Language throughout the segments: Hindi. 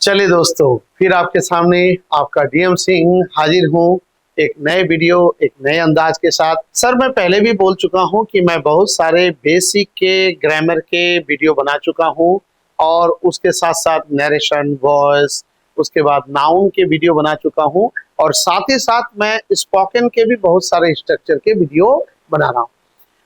चलिए दोस्तों, फिर आपके सामने आपका डीएम सिंह हाजिर हूँ एक नए वीडियो, एक नए अंदाज के साथ। सर, मैं पहले भी बोल चुका हूँ कि मैं बहुत सारे बेसिक के ग्रामर के वीडियो बना चुका हूँ और उसके साथ साथ नरेशन, वॉइस, उसके बाद नाउन के वीडियो बना चुका हूँ और साथ ही साथ मैं स्पोकन के भी बहुत सारे स्ट्रक्चर के वीडियो बना रहा हूँ।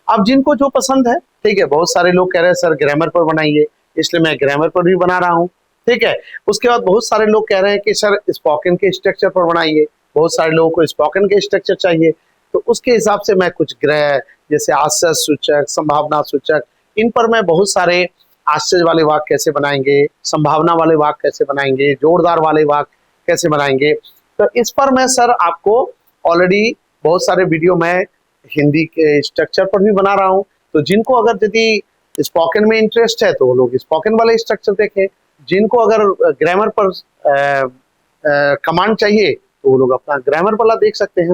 अब जिनको जो पसंद है, ठीक है, बहुत सारे लोग कह रहे हैं सर ग्रामर पर बनाइए, इसलिए मैं ग्रामर पर भी बना रहा हूँ, ठीक है। उसके बाद बहुत सारे लोग कह रहे हैं कि सर स्पोकन के स्ट्रक्चर पर बनाइए, बहुत सारे लोगों को स्पोकन के स्ट्रक्चर चाहिए, तो उसके हिसाब से मैं कुछ ग्रह जैसे आश्चर्य सूचक, संभावना सूचक, इन पर मैं बहुत सारे आश्चर्य वाले वाक्य कैसे बनाएंगे, संभावना वाले वाक्य कैसे बनाएंगे, जोरदार वाले वाक्य कैसे बनाएंगे, तो इस पर मैं सर आपको ऑलरेडी बहुत सारे वीडियो मैं हिंदी के स्ट्रक्चर पर भी बना रहा हूँ। तो जिनको अगर यदि स्पोकन में इंटरेस्ट है तो वो लोग स्पोकन वाले स्ट्रक्चर देखें, जिनको अगर ग्रामर पर कमांड चाहिए तो वो लोग अपना ग्रामर वाला देख सकते हैं।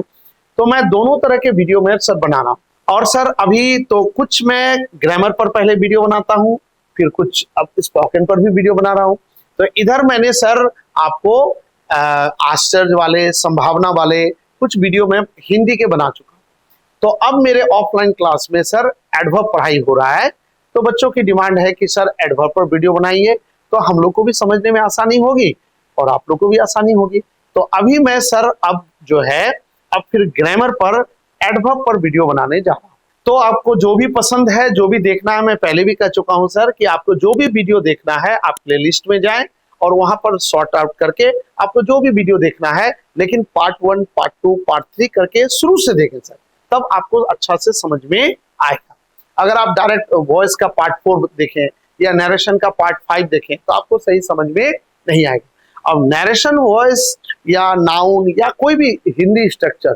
तो मैं दोनों तरह के वीडियो में सर बना रहा हूँ और सर अभी तो कुछ मैं ग्रामर पर पहले वीडियो बनाता हूँ, फिर कुछ अब स्पोकन पर भी वीडियो बना रहा हूँ। तो इधर मैंने सर आपको आश्चर्य वाले, संभावना वाले कुछ वीडियो में हिंदी के बना चुका हूँ। तो अब मेरे ऑफलाइन क्लास में सर एडवर्ब पढ़ाई हो रहा है, तो बच्चों की डिमांड है कि सर एडवर्ब पर वीडियो बनाइए, तो हम लोग को भी समझने में आसानी होगी और आप लोग को भी आसानी होगी। तो अभी मैं सर अब जो है अब फिर ग्रामर पर, एडवर्ब पर वीडियो बनाने जा रहा हूँ। तो आपको जो भी पसंद है, जो भी देखना है, मैं पहले भी कह चुका हूँ सर कि आपको जो भी वीडियो देखना है आप प्लेलिस्ट में जाएं और वहां पर सॉर्ट आउट करके आपको जो भी वीडियो देखना है, लेकिन पार्ट 1, पार्ट 2, पार्ट 3 करके शुरू से देखें सर, तब आपको अच्छा से समझ में आएगा। अगर आप डायरेक्ट वॉइस का पार्ट 4 देखें या नरेशन का पार्ट 5 देखें तो आपको सही समझ में नहीं आएगा। अब नरेशन, वॉइस या नाउन या कोई भी हिंदी स्ट्रक्चर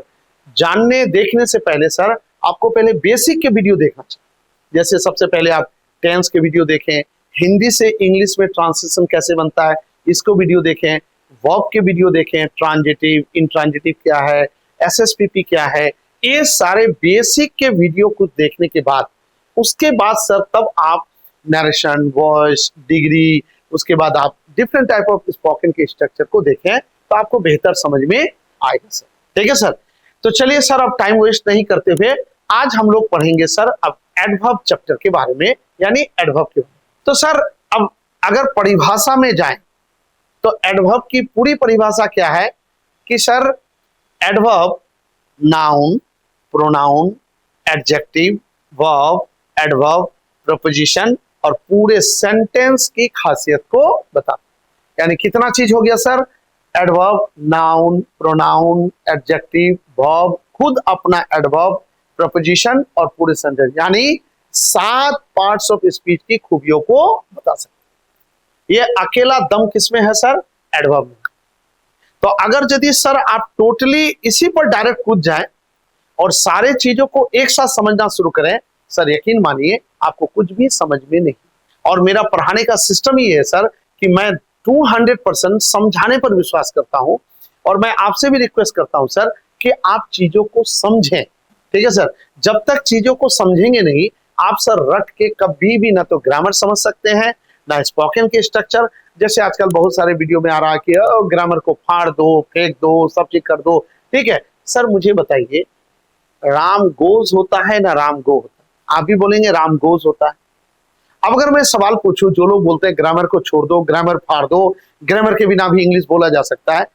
जानने देखने से पहले सर आपको पहले बेसिक के वीडियो देखना चाहिए। जैसे सबसे पहले आप टेंस के वीडियो देखें, हिंदी से इंग्लिश में ट्रांसलेशन कैसे बनता है इसको वीडियो देखें, वर्ब के वीडियो देखें, ट्रांजिटिव, इंट्रांजिटिव क्या है, एसएसपीपी क्या है, ये सारे बेसिक के वीडियो कुछ देखने के बाद उसके बाद सर तब आप नरेशन, वॉइस, डिग्री, उसके बाद आप डिफरेंट टाइप ऑफ स्पोकन के स्ट्रक्चर को देखें तो आपको बेहतर समझ में आएगा सर, ठीक है सर। तो चलिए सर अब टाइम वेस्ट नहीं करते हुए आज हम लोग पढ़ेंगे सर अब एडवर्ब चैप्टर के बारे में, यानी एडवर्ब के बारे में। तो सर अब अगर परिभाषा में जाएं तो एडवर्ब की पूरी परिभाषा क्या है कि sir adverb noun, pronoun, adjective, verb, adverb, preposition और पूरे सेंटेंस की खासियत को बताता है। यानी कितना चीज हो गया sir, adverb, noun, pronoun, adjective, verb, खुद अपना एडवर्ब, प्रपोजिशन और पूरे सेंटेंस, यानी 7 पार्ट्स ऑफ स्पीच की खूबियों को बता सकते। ये अकेला दम किसमें है सर, एडवर्ब में। तो अगर यदि सर आप टोटली इसी पर डायरेक्ट कूद जाएं और सारे चीजों को एक साथ समझना शुरू करें सर, यकीन मानिए आपको कुछ भी समझ में नहीं। और मेरा पढ़ाने का सिस्टम ही है सर कि मैं 200% समझाने पर विश्वास करता हूं और मैं आपसे भी रिक्वेस्ट करता हूं सर कि आप चीजों को समझें, ठीक है सर। जब तक चीजों को समझेंगे नहीं आप सर रट के कभी भी ना तो ग्रामर समझ सकते हैं ना स्पोकन के स्ट्रक्चर। जैसे आजकल बहुत सारे वीडियो में आ रहा है कि ग्रामर को फाड़ दो, फेंक दो, सब चीज कर दो, ठीक है सर। मुझे बताइए राम गोज होता है ना राम गो होता है? आप भी बोलेंगे राम गोज होता है। अब अगर मैं सवाल पूछूं, जो लोग बोलते हैं ग्रामर को छोड़ दो, ग्रामर फाड़ दो, ग्रामर के बिना भी इंग्लिश बोला जा सकता है,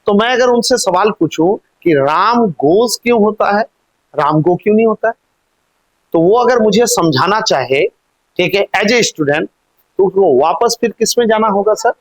तो मैं अगर उनसे सवाल पूछूं कि राम गोज क्यों होता है, राम गो क्यों नहीं होता है, तो वो अगर मुझे समझाना चाहे, ठीक है, एज ए स्टूडेंट, तो वो वापस फिर किस में जाना होगा सर,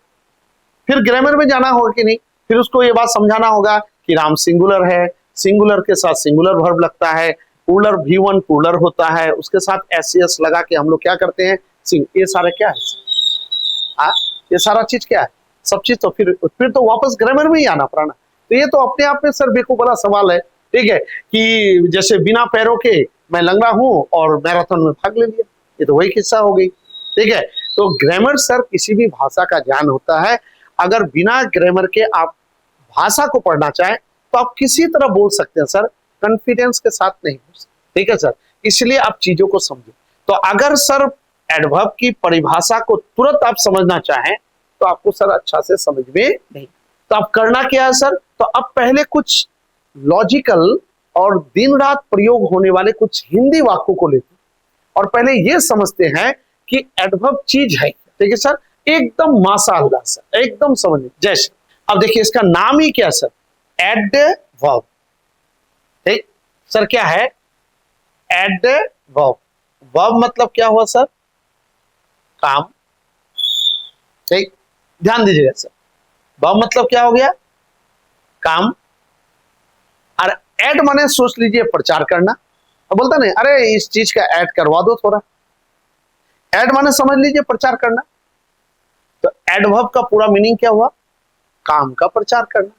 फिर ग्रामर में जाना होगा कि नहीं। फिर उसको ये बात समझाना होगा कि राम सिंगुलर है, सिंगुलर के साथ सिंगुलर वर्ब लगता है, प्लूरल V1 प्लूरल होता है, उसके साथ एस लगा के हम लोग क्या करते हैं, ये सारा क्या है, ये सारा चीज क्या है, सब चीज। तो फिर तो वापस ग्रामर में ही आना पड़ना। तो ये तो अपने आप में सर बेवकूफ वाला सवाल है, ठीक है, कि जैसे बिना पैरों के मैं लंगड़ा हूं और मैराथन में भाग ले लिया, ये तो वही किस्सा हो गई, ठीक है। तो ग्रामर सर किसी भी भाषा का ज्ञान होता है। अगर बिना ग्रामर के आप भाषा को पढ़ना चाहें तो आप किसी तरह बोल सकते हैं सर, कॉन्फिडेंस के साथ नहीं बोल सकते, ठीक है सर। इसलिए आप चीजों को समझें। तो अगर सर एडवर्ब की परिभाषा को तुरंत आप समझना चाहें तो आपको सर अच्छा से समझ में नहीं। तो अब करना क्या है सर, तो अब पहले कुछ लॉजिकल और दिन रात प्रयोग होने वाले कुछ हिंदी वाक्यों को लेते हैं और पहले ये समझते हैं कि एडवर्ब चीज है। ठीक है सर, एकदम माशाअल्लाह सर, एकदम समझिए। जैसे अब देखिए इसका नाम ही क्या सर, एडवर्ब। ठीक सर, क्या है एडवर्ब। वर्ब मतलब क्या हुआ सर, काम। ठीक, ध्यान दीजिएगा सर, वर्ब मतलब क्या हो गया, काम। और ऐड माने सोच लीजिए प्रचार करना। अब बोलता नहीं अरे इस चीज का ऐड करवा दो थोड़ा, ऐड माने समझ लीजिए प्रचार करना। तो एडवर्ब का पूरा मीनिंग क्या हुआ, काम का प्रचार करना,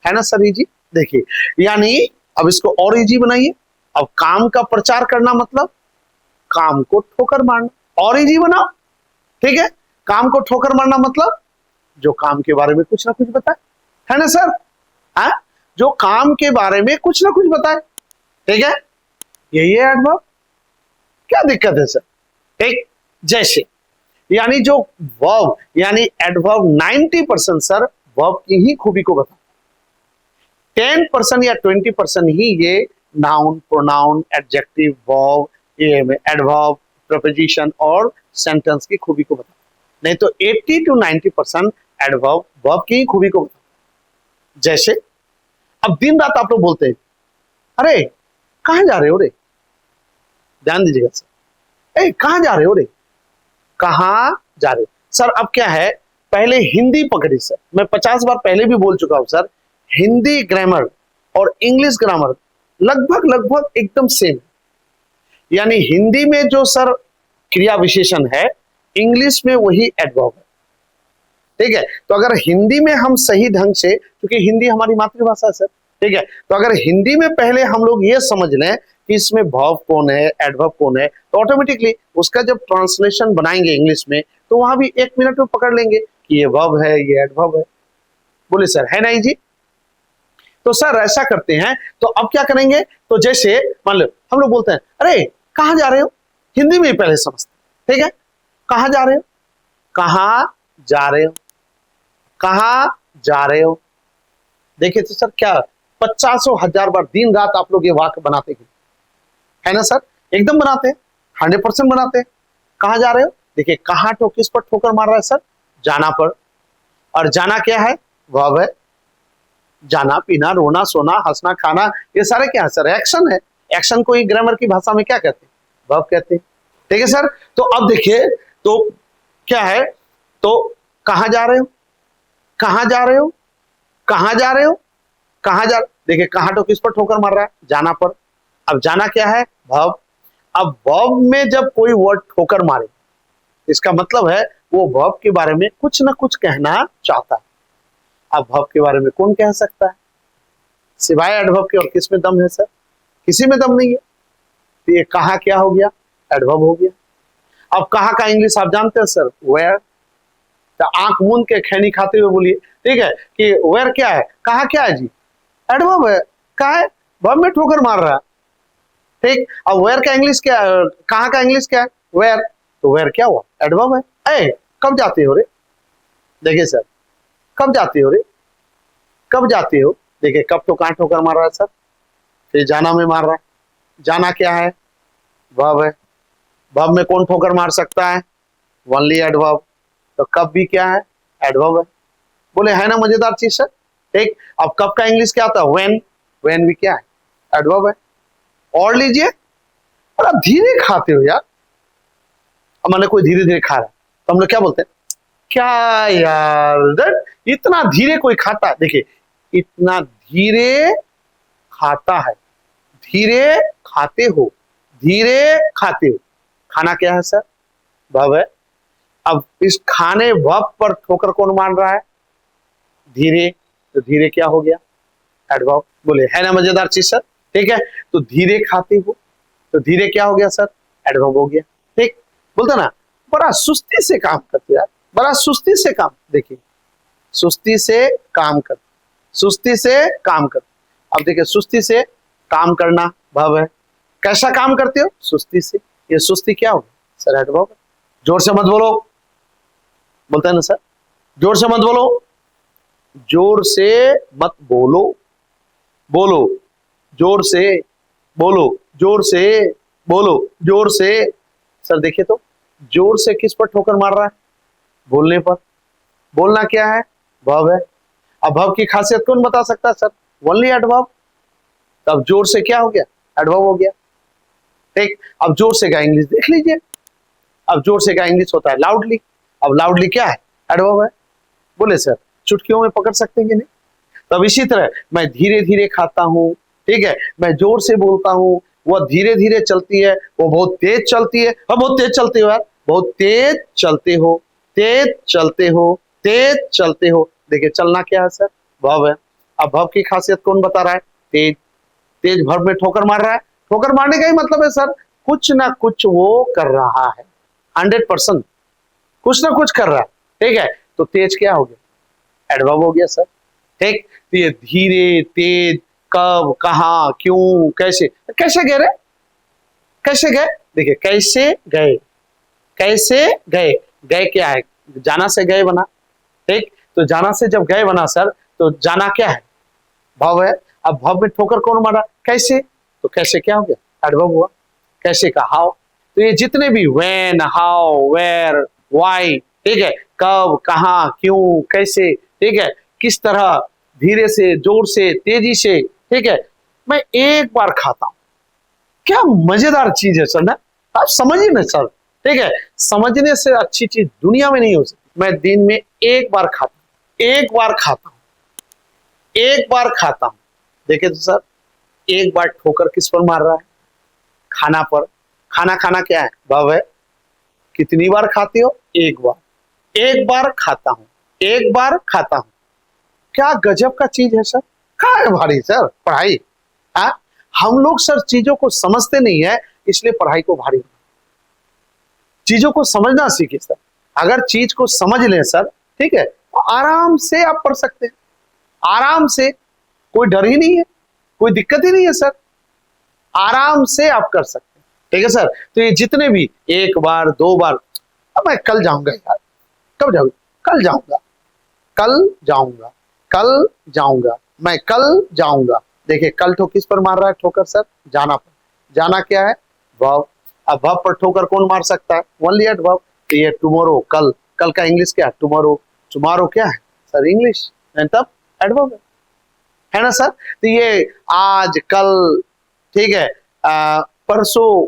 है ना सर जी। देखिए यानी अब इसको और इजी बनाइए। अब काम का प्रचार करना मतलब काम को ठोकर मारना, और इजी बनाओ। ठीक है, काम को ठोकर मारना मतलब जो काम के बारे में कुछ ना कुछ बताए, है ना सर। हाँ, जो काम के बारे में कुछ ना कुछ बताए। ठीक है, यही है एडवर्ब, क्या दिक्कत है सर। ठीक, जैसे यानी जो वर्ब यानी एडवर्ब 90% सर वर्ब की ही खूबी को बता, 10% या 20% ही ये noun, pronoun, adjective, verb, adverb, preposition और सेंटेंस की खूबी को बता। नहीं तो 80 to 90% एडवर्ब वर्ब की ही खूबी को बता। जैसे अब दिन रात आप लोग बोलते हैं अरे कहां जा रहे हो रे, ध्यान दीजिएगा सर, ए कहां जा रहे हो रे, कहां जा रहे हो। सर अब क्या है, पहले हिंदी पकड़ी सर, मैं 50 बार पहले भी बोल चुका हूं सर, हिंदी ग्रामर और इंग्लिश ग्रामर लगभग लगभग एकदम सेम। यानी हिंदी में जो सर क्रिया विशेषण है, इंग्लिश में वही एडवर्ब है। ठीक है, तो अगर हिंदी में हम सही ढंग से, क्योंकि हिंदी हमारी मातृभाषा है सर, ठीक है, तो अगर हिंदी में पहले हम लोग ये समझ लें कि इसमें वर्ब कौन है, एडवर्ब कौन है, तो ऑटोमेटिकली उसका जब ट्रांसलेशन बनाएंगे इंग्लिश में तो वहां भी 1 मिनट में पकड़ लेंगे कि ये वर्ब है, ये एडवर्ब है। बोले सर, है ना जी। तो सर ऐसा करते हैं, तो अब क्या करेंगे, तो जैसे मान लो हम लोग बोलते हैं अरे कहां जा रहे हो, हिंदी में ही पहले समझते, ठीक है, कहां जा रहे हो, कहां जा रहे हो, कहां जा रहे हो। देखिए तो सर क्या 50,000 बार दिन रात आप लोग ये वाक्य बनाते हैं, है ना सर, एकदम बनाते हैं, 100% बनाते हैं। कहां जा रहे हो, देखिए कहां तो किस पर ठोकर मार रहा है सर, जाना पर। और जाना क्या है, वर्ब है। जाना, पीना, रोना, सोना, हंसना, खाना, ये सारे क्या है सर, एक्शन है। एक्शन को ही ग्रामर की भाषा में क्या कहते हैं, वर्ब कहते हैं। ठीक है सर, तो अब देखिए तो क्या है, तो कहां जा रहे हो, कहां जा रहे हो, कहां जा रहे हो, कहां जा, देखिए कहां तो किस पर ठोकर मार रहा है, जाना पर। अब जाना क्या है, वर्ब। अब वर्ब में जब कोई वर्ड ठोकर मारे, इसका मतलब है वो वर्ब के बारे में कुछ ना कुछ कहना चाहता है। अब वर्ब के बारे में कौन कह सकता है, सिवाय एडवर्ब के और किस में दम है सर, किसी में दम नहीं है। तो ये कहा क्या हो गया, एडवर्ब हो गया। अब कहा का इंग्लिश आप जानते हैं सर, वेयर। तो आंख मूंद के खैनी खाते हुए बोलिए, ठीक है, कि वेयर क्या है, कहा क्या है जी, एडवर्ब है। कहा है, वर्ब में ठोकर मार रहा है। ठीक, अब वेयर का इंग्लिश क्या है, कहा का इंग्लिश क्या है, वेयर। तो वेयर क्या हुआ, एडवर्ब है। ए कब जाते हो रे, देखिए सर, कब जाते हो रे, कब जाते हो, देखिए कब तो कहां ठोकर मार रहा है सर, फिर जाना में मार रहा है। जाना क्या है, वर्ब है। वर्ब में कौन ठोकर मार सकता है, ओनली एडवर्ब। तो कब भी क्या है, एडवर्ब है। बोले है ना मजेदार चीज सर। ठीक, अब कब का इंग्लिश क्या होता है, व्हेन। व्हेन भी क्या है, एडवर्ब है। और लीजिए, बड़ा धीरे खाते हो यार। अब मैंने कोई धीरे धीरे खा रहा है तो हम लोग क्या बोलते हैं, क्या यार इतना धीरे कोई खाता है, देखिए इतना धीरे खाता है, धीरे खाते हो, धीरे खाते हो। खाना क्या है सर, वर्ब है। अब इस खाने वर्ब पर ठोकर कौन मार रहा है, धीरे। तो धीरे क्या हो गया, एडवर्ब। बोले है ना मजेदार चीज सर। ठीक है, तो धीरे खाते हो, तो धीरे क्या हो गया सर, एडवर्ब हो गया। ठीक, बोलते ना बड़ा सुस्ती से काम करते यार, बड़ा सुस्ती से काम, देखिए सुस्ती से काम कर, सुस्ती से काम कर। अब देखिए सुस्ती से काम करना वर्ब है। कैसा काम करते हो, सुस्ती से। ये सुस्ती क्या होगा सर, एडवर्ब। जोर से मत बोलो, बोलते हैं ना सर, जोर से मत बोलो, जोर से मत बोलो, बोलो जोर से, बोलो जोर से, बोलो जोर से। सर देखिए तो जोर से किस पर ठोकर मार रहा है? बोलने पर। बोलना क्या है? वर्ब है। अब वर्ब की खासियत कौन बता सकता है सर? Only adverb. तब जोर से क्या हो गया? एडवर्ब हो गया। ठीक, अब जोर से का इंग्लिश देख लीजिए। अब जोर से का इंग्लिश होता है लाउडली। अब लाउडली क्या है? एडवर्ब है। बोले सर चुटकियों में पकड़ सकते हैं कि नहीं? तब इसी तरह मैं धीरे धीरे खाता हूँ, ठीक है, मैं जोर से बोलता हूँ, वह धीरे धीरे चलती है, वो बहुत तेज चलती है। अब बहुत तेज चलते हो यार, बहुत तेज चलते हो, तेज चलते हो, तेज चलते हो। देखिए चलना क्या है सर? वर्ब है। अब वर्ब की खासियत कौन बता रहा है? तेज। तेज वर्ब में ठोकर मार रहा है। ठोकर मारने का ही मतलब है सर कुछ ना कुछ वो कर रहा है, 100% कुछ ना कुछ कर रहा है, ठीक है। तो तेज क्या हो गया? एडवर्ब हो गया सर। ठीक, तो ये धीरे, तेज, कब, कहा, क्यों, कैसे। कैसे गए रे? कैसे गए? देखिए कैसे गए, कैसे गए। गए क्या है? जाना से गए बना। ठीक, तो जाना से जब गए बना सर, तो जाना क्या है? भाव है। अब भाव में ठोकर कौन मारा? कैसे। तो कैसे क्या हो गया? एडवर्ब हुआ। कैसे का हाउ। तो ये जितने भी व्हेन, हाउ, वेयर, व्हाई, ठीक है, कब, कहां, क्यों, कैसे, ठीक है, किस तरह, धीरे से, जोर से, तेजी से, ठीक है, मैं एक बार खाता हूं। क्या मजेदार चीज है सर ना, आप समझिए ना सर, ठीक है। समझने से अच्छी चीज दुनिया में नहीं हो सकती। मैं दिन में एक बार खाता हूं, एक बार खाता हूं, एक बार खाता हूं। देखिए तो सर एक बार ठोकर किस पर मार रहा है? खाना पर। खाना खाना क्या है? भाव है। कितनी बार खाते हो? एक बार। एक बार खाता हूं, एक बार खाता हूं। क्या गजब का चीज है सर। कहाँ है भारी सर पढ़ाई? हाँ, हम लोग सर चीजों को समझते नहीं है, इसलिए पढ़ाई को भारी। चीजों को समझना सीखिए सर। अगर चीज को समझ लें सर, ठीक है, तो आराम से आप पढ़ सकते हैं, आराम से। कोई डर ही नहीं है, कोई दिक्कत ही नहीं है सर, आराम से आप कर सकते हैं, ठीक है सर। तो ये जितने भी एक बार, दो बार, अब मैं कल जाऊंगा यार, कब जाऊंगा? कल जाऊंगा, कल जाऊंगा, कल जाऊंगा, मैं कल जाऊंगा। देखिए कल ठो किस पर मार रहा है ठोकर सर? जाना पर। जाना क्या है? वर्ब। अब वर्ब पर ठोकर कौन मार सकता है? Only at verb. ये टुमारो, कल। कल का इंग्लिश क्या है? टुमारो। टुमारो क्या है सर? इंग्लिश। तब एडवर्ब है ना सर। तो ये आज, कल, ठीक है, परसों,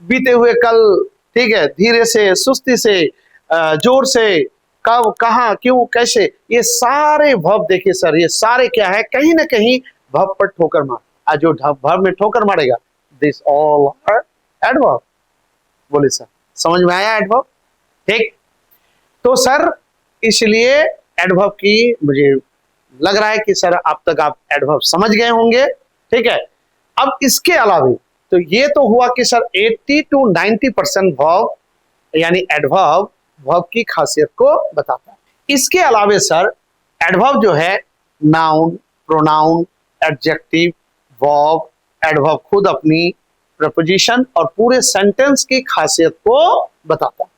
बीते हुए कल, ठीक है, धीरे से, सुस्ती से, जोर से, कब, कहा, क्यों, कैसे, ये सारे वर्ब देखिए सर, ये सारे क्या है? कहीं ना कहीं वर्ब पर ठोकर मार। आज जो वर्ब में ठोकर मारेगा, दिस ऑल आर एडवर्ब। बोले सर समझ में आया एडवर्ब? ठीक, तो सर इसलिए एडवर्ब की मुझे लग रहा है कि सर अब तक आप एडवर्ब समझ गए होंगे, ठीक है। अब इसके अलावा तो ये तो हुआ कि सर 80 to 90% वर्ब यानी एडवर्ब वर्ब की खासियत को बताता है। इसके अलावा सर एडवर्ब जो है noun, pronoun, adjective, verb, adverb खुद अपनी प्रपोजिशन और पूरे सेंटेंस की खासियत को बताता है,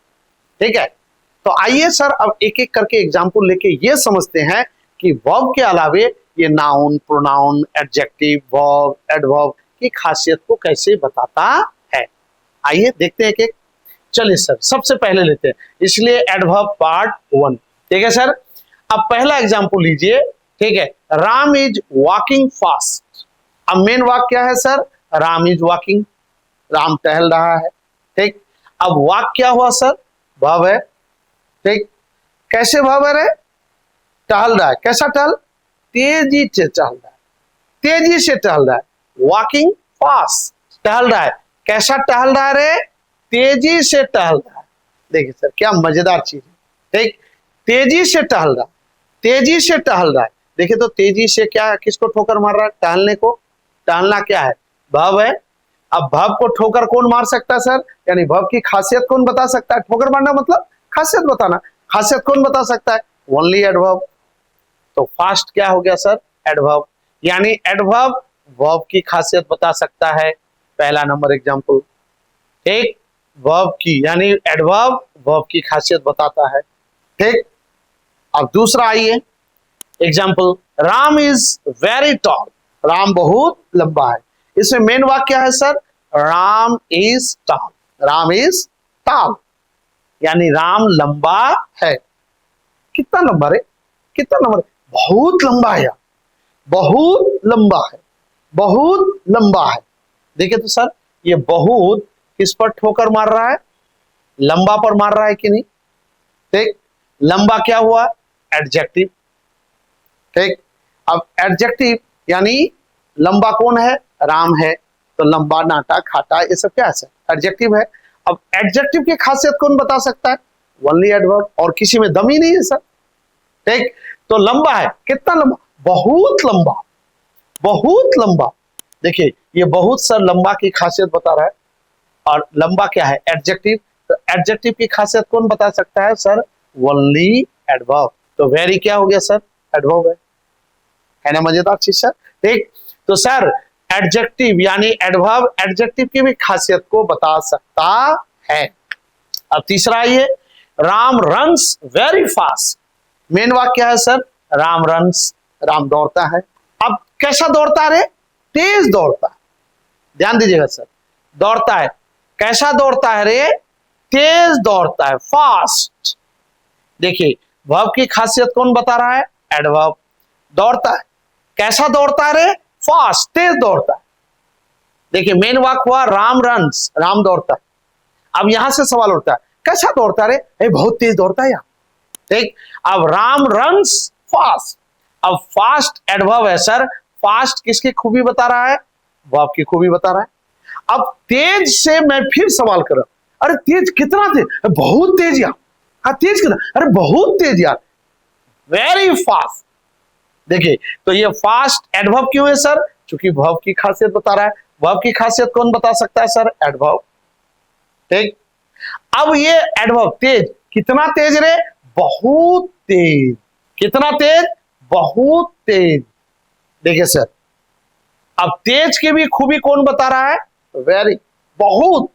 ठीक है। तो आइए सर अब एक एक करके एग्जाम्पल लेके ये समझते हैं कि वर्ब के अलावे ये noun, pronoun, adjective, verb, adverb की खासियत को कैसे बताता है। आइए देखते हैं कि चलिए सर सबसे पहले लेते हैं, इसलिए एडवर्ब पार्ट 1, ठीक है सर। अब पहला एग्जाम्पल लीजिए, ठीक है, राम इज वॉकिंग फास्ट। अब मेन वाक क्या है sir? Ram is walking, Ram टहल रहा है, ठीक। अब वाक क्या हुआ सर? वर्ब है, ठीक। कैसे वर्ब है? टहल रहा है। कैसा टहल? तेजी से टहल रहा है, तेजी से टहल रहा है, वॉकिंग फास्ट। टहल रहा है, कैसा टहल रहा है रे? तेजी से टहल रहा है। देखिए सर क्या मजेदार चीज है, ठीक। तेजी से टहल रहा है, तेजी से टहल रहा है। देखिए तो तेजी से क्या, किसको ठोकर मार रहा है? टहलने को। टहलना क्या है? वर्ब है। अब वर्ब को ठोकर कौन मार सकता है सर? यानी वर्ब की खासियत कौन बता सकता है? ठोकर मारना मतलब खासियत बताना। खासियत कौन बता सकता है? Only adverb. तो फास्ट क्या हो गया सर? एडवर्ब। यानी एडवर्ब वर्ब की खासियत बता सकता है। पहला नंबर एग्जांपल, ठीक, वर्ब की यानी एडवर्ब वर्ब की खासियत बताता है, ठीक। अब दूसरा आइए example, Ram is very tall, Ram बहुत लंबा है। इसमें मेन वाक्य क्या है sir, Ram is tall, Ram is tall, यानी राम लंबा है। कितना लंबा रे, कितना लंबा रे, बहुत लंबा है यार, बहुत लंबा है, बहुत लंबा है। देखिए तो सर ये बहुत किस पर ठोकर मार रहा है, लंबा पर मार रहा है कि नहीं। ठीक, लंबा क्या हुआ, एडजेक्टिव। ठीक, अब एडजेक्टिव यानी लंबा कौन है, राम है, तो लंबा, नाटा, खाटा, ये सब क्या है सर, एडजेक्टिव है। अब एडजेक्टिव की खासियत कौन बता सकता है, ओनली एडवर्ब, और किसी में दम ही नहीं है सर। ठीक, तो लंबा है, कितना लंबा, बहुत लंबा, बहुत लंबा। देखिए ये बहुत सर लंबा की खासियत बता रहा है, और लंबा क्या है, एडजेक्टिव, तो एडजेक्टिव की खासियत कौन बता सकता है सर, ओनली एडवर्ब। तो वेरी क्या हो गया सर, एडवर्ब है ना, मजेदार चीज सर। ठीक, तो सर एडजेक्टिव यानी एडवर्ब एडजेक्टिव की भी खासियत को बता सकता है। अब तीसरा आइए, Ram runs very fast, main वाक्य क्या है सर, राम रन्स, राम दौड़ता है। अब कैसा दौड़ता है रे, तेज दौड़ता है, ध्यान दीजिएगा सर, दौड़ता है, कैसा दौड़ता है रे, तेज दौड़ता है, फास्ट। देखिए वर्ब की खासियत कौन बता रहा है, एडवर्ब, दौड़ता है, कैसा दौड़ता है रे, फास्ट, तेज दौड़ता है। देखिए मेन वाक्य हुआ राम रन्स, राम दौड़ता है। अब यहां से सवाल उठता है, कैसा दौड़ता है रे, बहुत तेज दौड़ता है यार। ठीक, अब राम रन्स फास्ट, अब फास्ट एडवर्ब है सर, फास्ट किसकी खूबी बता रहा है, वर्ब की खूबी बता रहा है। अब तेज से मैं फिर सवाल कर रहा हूं, अरे तेज कितना तेज, बहुत तेज यार, हाँ तेज कितना, अरे बहुत तेज यार, वेरी फास्ट। देखिए तो ये फास्ट एडवर्ब क्यों है सर, क्योंकि वर्ब की खासियत बता रहा है। वर्ब की खासियत कौन बता सकता है सर, एडवर्ब। ठीक, अब ये एडवर्ब तेज, कितना तेज रे, बहुत तेज, कितना तेज, बहुत तेज। देखिए सर अब तेज की भी खूबी कौन बता रहा है, वेरी, बहुत,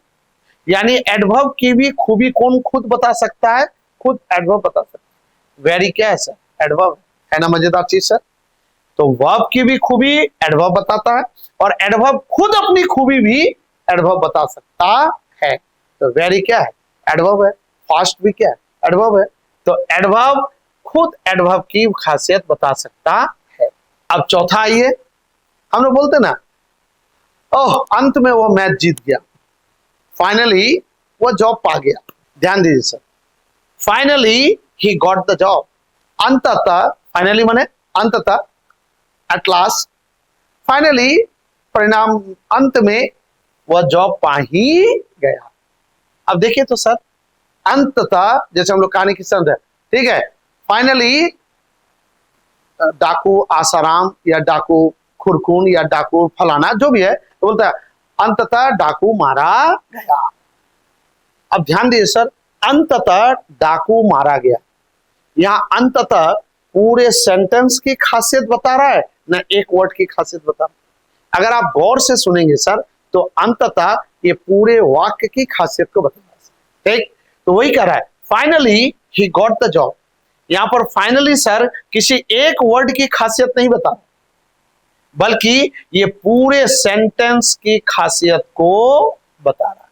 यानी एडवर्ब की भी खूबी कौन खुद बता सकता है, खुद एडवर्ब बता सकता है। वेरी क्या है सर, एडवर्ब है ना, मजेदार चीज सर। तो वर्ब की भी खूबी एडवर्ब बताता है, और एडवर्ब खुद अपनी खूबी भी एडवर्ब बता सकता है। तो वेरी क्या है, एडवर्ब है, फास्ट भी क्या है, एडवर्ब है। तो एडवर्ब खुद एडवर्ब की खासियत बता सकता है। अब चौथा आइए, हम लोग बोलते ना, ओह अंत में वो मैच जीत गया, फाइनली वो जॉब पा गया। ध्यान दीजिए sir, finally he got the job, अंततः, फाइनली माने अंततः, एट लास्ट, फाइनली परिणाम, अंत में वह जॉब पा ही गया। अब देखिए तो सर अंततः, जैसे हम लोग कहानी की समझ है, ठीक है, फाइनली डाकू आसाराम या डाकू खुरकून या डाकू फलाना जो भी है, तो बोलता है अंततः डाकू मारा गया। अब ध्यान दीजिए सर, अंततः डाकू मारा गया, यहां अंततः पूरे सेंटेंस की खासियत बता रहा है ना, एक वर्ड की खासियत बता रहा है। अगर आप गौर से सुनेंगे सर तो अंततः ये पूरे वाक्य की खासियत को बता रहा है। ठीक, तो वही कह रहा है, finally he got the job, यहां पर फाइनली सर किसी एक वर्ड की खासियत नहीं बता, बल्कि ये पूरे सेंटेंस की खासियत को बता रहा है।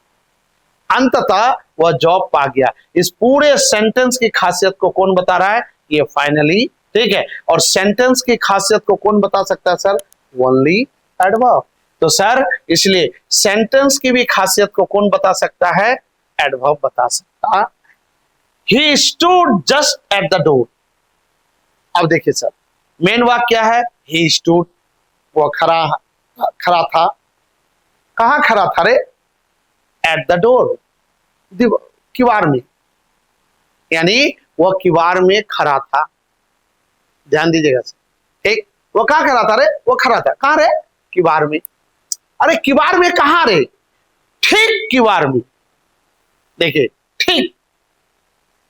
अंततः वह जॉब पा गया, इस पूरे सेंटेंस की खासियत को कौन बता रहा है, ये फाइनली। ठीक है, और सेंटेंस की खासियत को कौन बता सकता है सर, ओनली एडवर्ब। तो सर इसलिए सेंटेंस की भी खासियत को कौन बता सकता है, एडवर्ब बता सकता है। He stood just at the door, अब देखिए सर मेन वाक्य क्या है, he stood, वो खड़ा, खड़ा था, कहां खड़ा था रे, एट द डोर, किवाड़ में, यानी वह किवाड़ में खड़ा था। ध्यान दीजिएगा सर, ठीक, वो कहां खड़ा था रे, वो खड़ा था कहां रे, किवाड़ में। अरे किवाड़ में कहां रे, ठीक किवाड़ में। देखिए ठीक,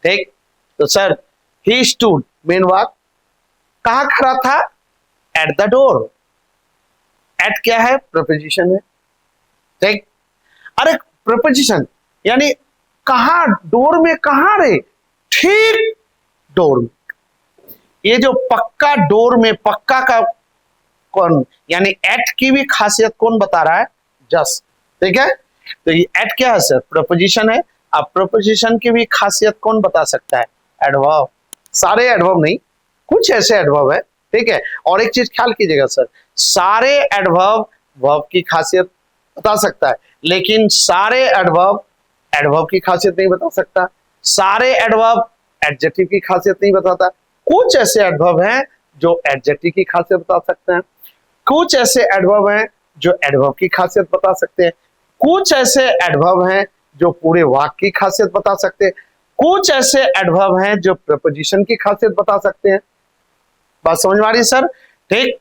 ठीक, तो सर ही स्टूड मेन वाक्य, कहां खड़ा था, एट द डोर, एट क्या है, प्रीपोजिशन है। ठीक, अरे प्रीपोजिशन यानी कहां, डोर में कहां रे, ठीक डोर में, ये जो पक्का डोर में पक्का का कौन, यानी एट की भी खासियत कौन बता रहा है? जस्ट। ठीक है, तो ये एट क्या है सर? प्रपोजिशन है। अब प्रपोजिशन की भी खासियत कौन बता सकता है? एडवर्ब। सारे एडवर्ब नहीं, कुछ ऐसे एडवर्ब है। ठीक है, और एक चीज ख्याल कीजिएगा सर, सारे एडवर्ब वर्ब की खासियत बता सकता है, लेकिन सारे एडवर्ब एडवर्ब की खासियत नहीं बता सकता। सारे एडवर्ब एडजेक्टिव की खासियत नहीं बताता। कुछ ऐसे एडवर्ब हैं जो एडजेक्टिव की खासियत बता सकते हैं, कुछ ऐसे एडवर्ब हैं जो एडवर्ब की खासियत बता सकते हैं, कुछ ऐसे एडवर्ब हैं जो पूरे वाक्य की खासियत बता सकते हैं, कुछ ऐसे एडवर्ब हैं जो प्रपोजिशन की खासियत बता सकते हैं। बात समझ में आ रही है सर? ठीक,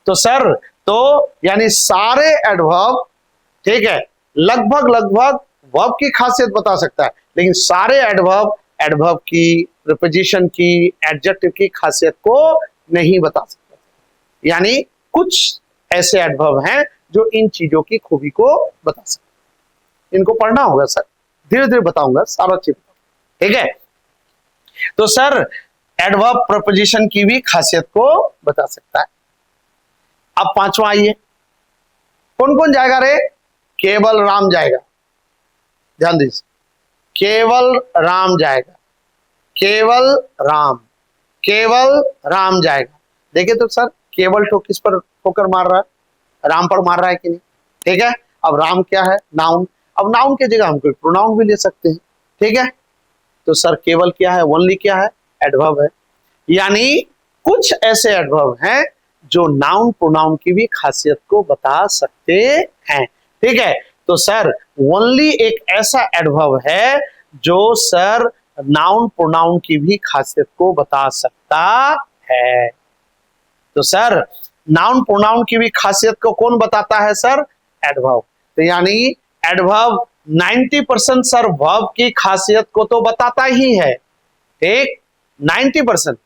तो सर तो यानी सारे एडवर्ब, ठीक है, लगभग लगभग वर्ब की खासियत बता सकता है, लेकिन सारे एडवर्ब एडवर्ब की, प्रपोजिशन की, एडजेक्टिव की खासियत को नहीं बता सकता। यानी कुछ ऐसे एडवर्ब हैं जो इन चीजों की खूबी को बता सकते। इनको पढ़ना होगा सर, धीरे धीरे बताऊंगा सारा चीज। ठीक है, तो सर एडवर्ब प्रपोजिशन की भी खासियत को बता सकता है। अब पांचवा आइए, कौन कौन जाएगा रे? केवल राम जाएगा। ध्यान दीजिए, केवल राम जाएगा, केवल राम, केवल राम जाएगा। देखिए तो सर केवल तो किस पर ठोकर मार रहा है? राम पर मार रहा है कि नहीं? ठीक है, अब राम क्या है? नाउन। अब नाउन की जगह हम कोई प्रोनाउन भी ले सकते हैं। ठीक है, तो सर केवल क्या है? ओनली क्या है? एडवर्ब है। यानी कुछ ऐसे एडवर्ब हैं जो नाउन प्रोनाउन की भी खासियत को बता सकते हैं। ठीक है, तो सर ओनली एक ऐसा एडवर्ब है जो सर नाउन प्रोनाउन की भी खासियत को बता सकता है। तो सर नाउन प्रोनाउन की भी खासियत को कौन बताता है सर? एडवर्ब। तो यानी एडवर्ब 90% सर वर्ब की खासियत को तो बताता ही है। ठीक, 90%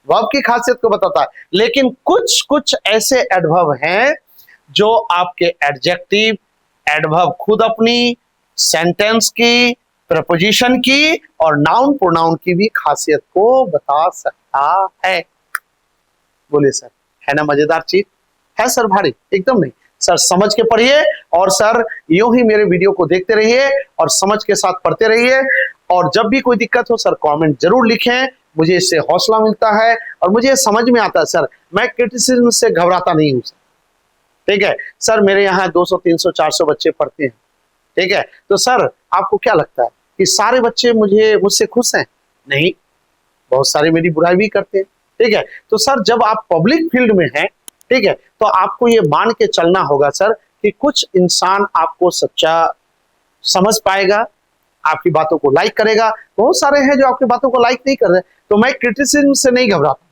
वर्ब की खासियत को बताता है, लेकिन कुछ कुछ ऐसे एडवर्ब हैं जो आपके एडजेक्टिव, एडवर्ब खुद अपनी, सेंटेंस की, प्रपोजिशन की और नाउन प्रोनाउन की भी खासियत को बता सकता है। बोलिए सर, है ना मजेदार चीज? है सर भारी? एकदम नहीं सर, समझ के पढ़िए और सर यूं ही मेरे वीडियो को देखते रहिए और समझ के साथ पढ़ते रहिए। और जब भी कोई दिक्कत हो सर कमेंट जरूर लिखें, मुझे इससे हौसला मिलता है और मुझे समझ में आता है सर, मैं क्रिटिसिज्म से घबराता नहीं हूं सर। ठीक है सर, मेरे यहाँ 200 300 400 बच्चे पढ़ते हैं। ठीक है, तो सर आपको क्या लगता है कि सारे बच्चे मुझसे खुश हैं? नहीं, बहुत सारे मेरी बुराई भी करते हैं। ठीक है, तो सर जब आप पब्लिक फील्ड में हैं, ठीक है, तो आपको ये मान के चलना होगा सर कि कुछ इंसान आपको सच्चा समझ पाएगा, आपकी बातों को लाइक करेगा, बहुत सारे हैं जो आपकी बातों को लाइक नहीं कर रहे। तो मैं क्रिटिसिज्म से नहीं घबराता,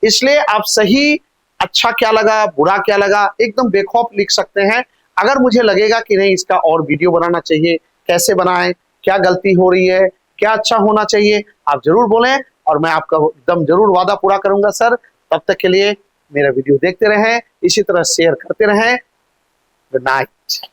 इसलिए आप सही, अच्छा क्या लगा, बुरा क्या लगा, एकदम बेखौफ लिख सकते हैं। अगर मुझे लगेगा कि नहीं इसका और वीडियो बनाना चाहिए, कैसे बनाएं, क्या गलती हो रही है, क्या अच्छा होना चाहिए, आप जरूर बोलें और मैं आपका एकदम जरूर वादा पूरा करूंगा सर। तब तक के लिए मेरा वीडियो देखते रहें, इसी तरह शेयर करते रहें। Good night.